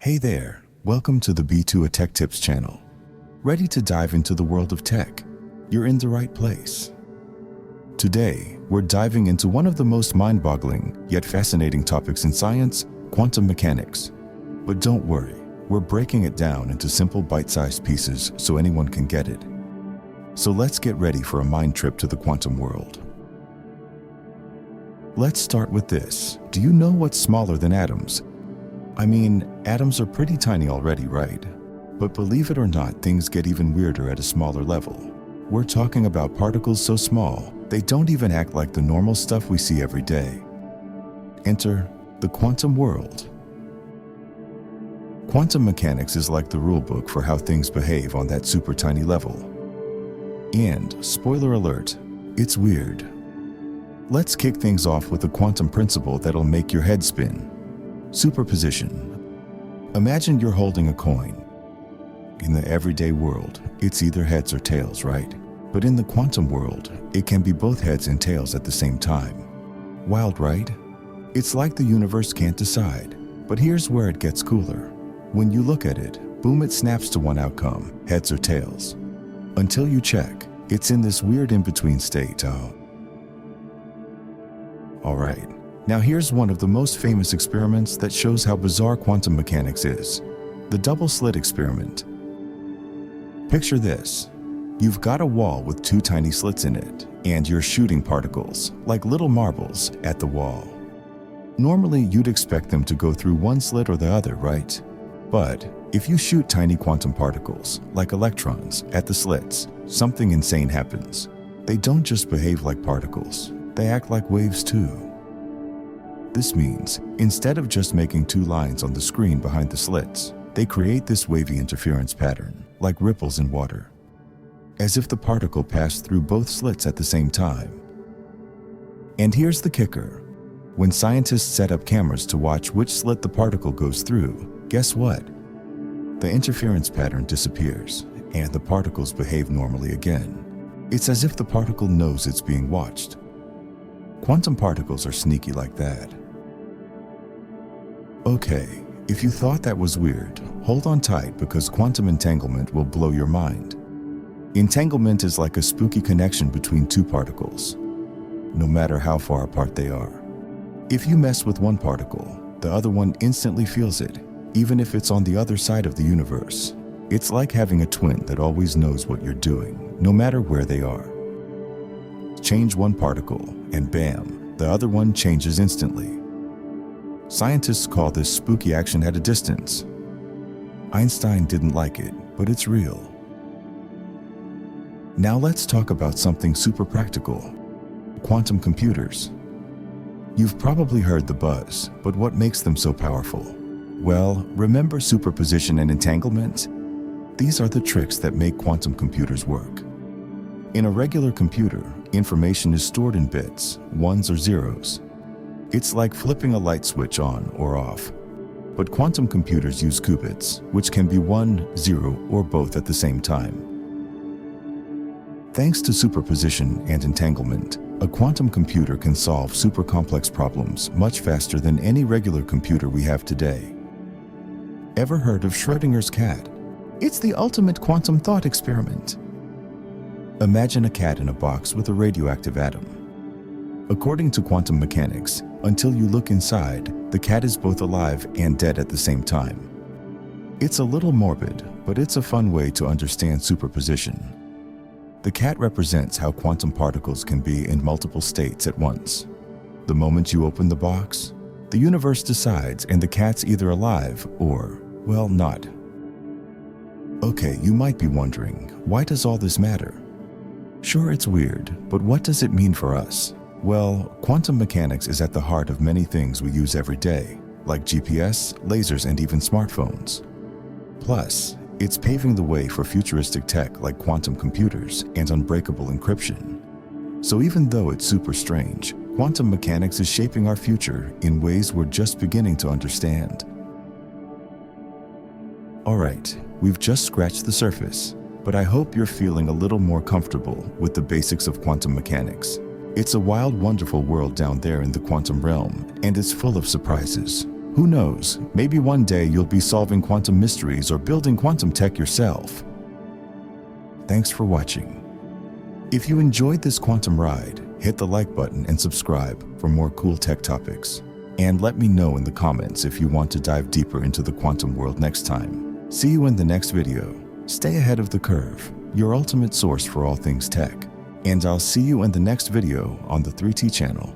Hey there, welcome to the B2 A Tech Tips channel. Ready to dive into the world of tech? You're in the right place. Today, we're diving into one of the most mind-boggling yet fascinating topics in science, quantum mechanics. But don't worry, we're breaking it down into simple bite-sized pieces so anyone can get it. So let's get ready for a mind trip to the quantum world. Let's start with this. Do you know what's smaller than atoms? I mean, atoms are pretty tiny already, right? But believe it or not, things get even weirder at a smaller level. We're talking about particles so small, they don't even act like the normal stuff we see every day. Enter the quantum world. Quantum mechanics is like the rulebook for how things behave on that super tiny level. And, spoiler alert, it's weird. Let's kick things off with a quantum principle that'll make your head spin. Superposition. Imagine you're holding a coin. In the everyday world, it's either heads or tails, right? But in the quantum world, it can be both heads and tails at the same time. Wild, right? It's like the universe can't decide. But here's where it gets cooler. When you look at it, boom, it snaps to one outcome, heads or tails. Until you check, it's in this weird in-between state. Alright. Now here's one of the most famous experiments that shows how bizarre quantum mechanics is. The double-slit experiment. Picture this. You've got a wall with two tiny slits in it, and you're shooting particles, like little marbles, at the wall. Normally, you'd expect them to go through one slit or the other, right? But if you shoot tiny quantum particles, like electrons, at the slits, something insane happens. They don't just behave like particles, they act like waves too. This means, instead of just making two lines on the screen behind the slits, they create this wavy interference pattern, like ripples in water. As if the particle passed through both slits at the same time. And here's the kicker. When scientists set up cameras to watch which slit the particle goes through, guess what? The interference pattern disappears, and the particles behave normally again. It's as if the particle knows it's being watched. Quantum particles are sneaky like that. Okay, if you thought that was weird, hold on tight because quantum entanglement will blow your mind. Entanglement is like a spooky connection between two particles, no matter how far apart they are. If you mess with one particle, the other one instantly feels it, even if it's on the other side of the universe. It's like having a twin that always knows what you're doing, no matter where they are. Change one particle, and bam, the other one changes instantly. Scientists call this spooky action at a distance. Einstein didn't like it, but it's real. Now let's talk about something super practical. Quantum computers. You've probably heard the buzz, but what makes them so powerful? Well, remember superposition and entanglement? These are the tricks that make quantum computers work. In a regular computer, information is stored in bits, ones or zeros. It's like flipping a light switch on or off. But quantum computers use qubits, which can be 1, 0, or both at the same time. Thanks to superposition and entanglement, a quantum computer can solve super complex problems much faster than any regular computer we have today. Ever heard of Schrödinger's cat? It's the ultimate quantum thought experiment. Imagine a cat in a box with a radioactive atom. According to quantum mechanics, until you look inside, the cat is both alive and dead at the same time. It's a little morbid, but it's a fun way to understand superposition. The cat represents how quantum particles can be in multiple states at once. The moment you open the box, the universe decides and the cat's either alive or, well, not. Okay, you might be wondering, why does all this matter? Sure, it's weird, but what does it mean for us? Well, quantum mechanics is at the heart of many things we use every day, like GPS, lasers, and even smartphones. Plus, it's paving the way for futuristic tech like quantum computers and unbreakable encryption. So even though it's super strange, quantum mechanics is shaping our future in ways we're just beginning to understand. Alright, we've just scratched the surface, but I hope you're feeling a little more comfortable with the basics of quantum mechanics. It's a wild, wonderful world down there in the quantum realm, and it's full of surprises. Who knows, maybe one day you'll be solving quantum mysteries or building quantum tech yourself. Thanks for watching. If you enjoyed this quantum ride, hit the like button and subscribe for more cool tech topics. And let me know in the comments if you want to dive deeper into the quantum world next time. See you in the next video. Stay ahead of the curve, your ultimate source for all things tech. And I'll see you in the next video on the 3T channel.